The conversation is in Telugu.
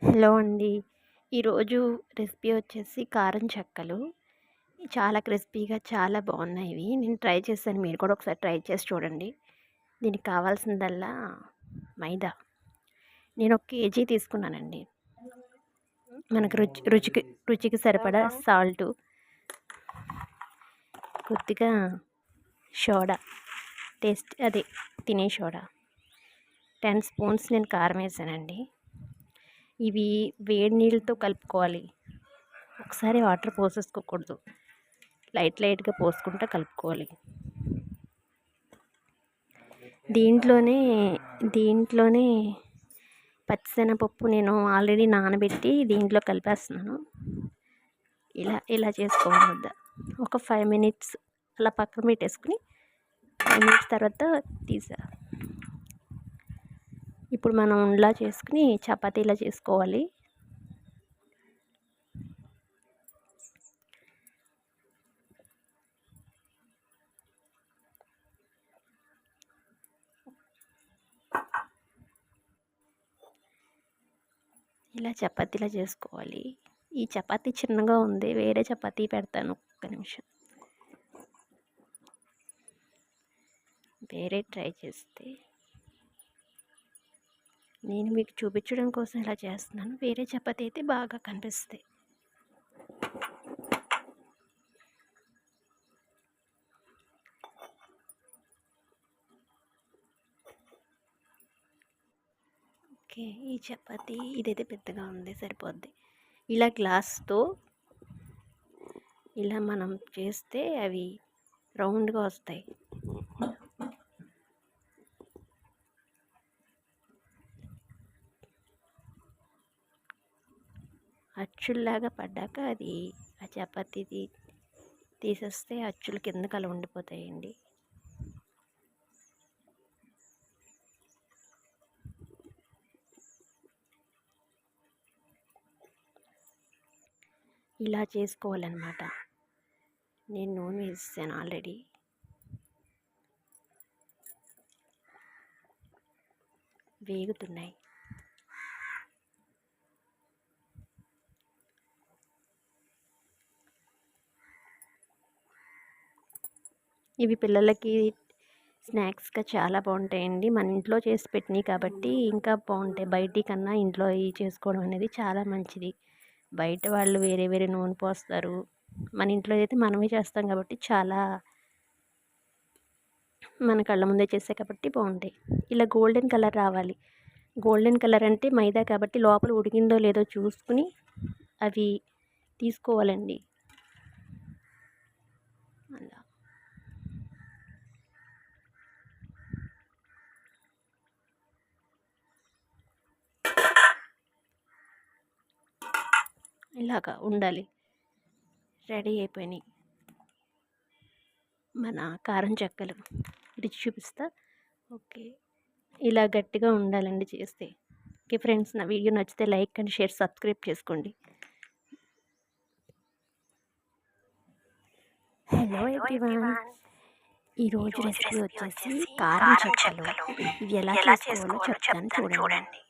హలో అండి. ఈరోజు రెసిపీ వచ్చేసి కారం చెక్కలు. చాలా క్రిస్పీగా చాలా బాగున్నాయి ఇవి. నేను ట్రై చేశాను. మీరు కూడా ఒకసారి ట్రై చేసి చూడండి. దీనికి కావాల్సిందల్లా మైదా. నేను 1 కేజీ తీసుకున్నానండి. మనకు రుచికి సరిపడా సాల్టు, కొద్దిగా సోడా, టేస్ట్ అదే తినే సోడా, 10 స్పూన్స్ నేను కారం వేసానండి. ఇవి వేడి నీళ్ళతో కలుపుకోవాలి. ఒకసారి వాటర్ పోసేసుకోకూడదు. లైట్గా పోసుకుంటూ కలుపుకోవాలి. దీంట్లోనే పచ్చిశనగపప్పు నేను ఆల్రెడీ నానబెట్టి దీంట్లో కలిపేస్తున్నాను. ఇలా చేసుకోవాలి ముద్ద. ఒక 5 మినిట్స్ అలా పక్కన పెట్టేసుకుని 5 మినిట్స్ తర్వాత తీసా. ఇప్పుడు మనం ఇలా చేసుకుని చపాతీలా చేసుకోవాలి. ఇలా చపాతీలా చేసుకోవాలి. ఈ చపాతీ చిన్నగా ఉంది, వేరే చపాతీ పెడతాను. ఒక్క నిమిషం. వేరే ట్రై చేస్తే నేను మీకు చూపించడం కోసం ఇలా చేస్తున్నాను. వేరే చపాతీ అయితే బాగా కనిపిస్తాయి. ఓకే, ఈ చపాతీ ఇదైతే పెద్దగా ఉంది, సరిపోద్ది. ఇలా గ్లాస్తో ఇలా మనం చేస్తే అవి రౌండ్గా వస్తాయి. అచ్చుల్లాగా పడ్డాక అది ఆ చపాతీది తీసేస్తే అచ్చులు కిందకి అలా ఉండిపోతాయండి. ఇలా చేసుకోవాలన్నమాట. నేను నూనె వేసాను ఆల్రెడీ. వేగుతున్నాయి. ఇవి పిల్లలకి స్నాక్స్గా చాలా బాగుంటాయండి. మన ఇంట్లో చేసి పెట్టినవి కాబట్టి ఇంకా బాగుంటాయి. బయటి కన్నా ఇంట్లో ఇవి చేసుకోవడం అనేది చాలా మంచిది. బయట వాళ్ళు వేరే నూనె పోస్తారు. మన ఇంట్లో అయితే మనమే చేస్తాం కాబట్టి చాలా మన కళ్ళ ముందే చేసే కాబట్టి బాగుంటాయి. ఇలా గోల్డెన్ కలర్ రావాలి. గోల్డెన్ కలర్ అంటే మైదా కాబట్టి లోపల ఉడికిందో లేదో చూసుకుని అవి తీసుకోవాలండి. అలా ఇలాగా ఉండాలి. రెడీ అయిపోయినాయి మన కారం చెక్కలు. రుచి చూపిస్తా. ఓకే, ఇలా గట్టిగా ఉండాలండి చేస్తే. ఓకే ఫ్రెండ్స్, నా వీడియో నచ్చితే లైక్ అండ్ షేర్, సబ్స్క్రైబ్ చేసుకోండి. Hello everyone. ఈరోజు రెసిపీ వచ్చేసి కారం చెక్కలు. ఇవి ఎలా చేసుకోవాలో చెప్తాను చూడండి.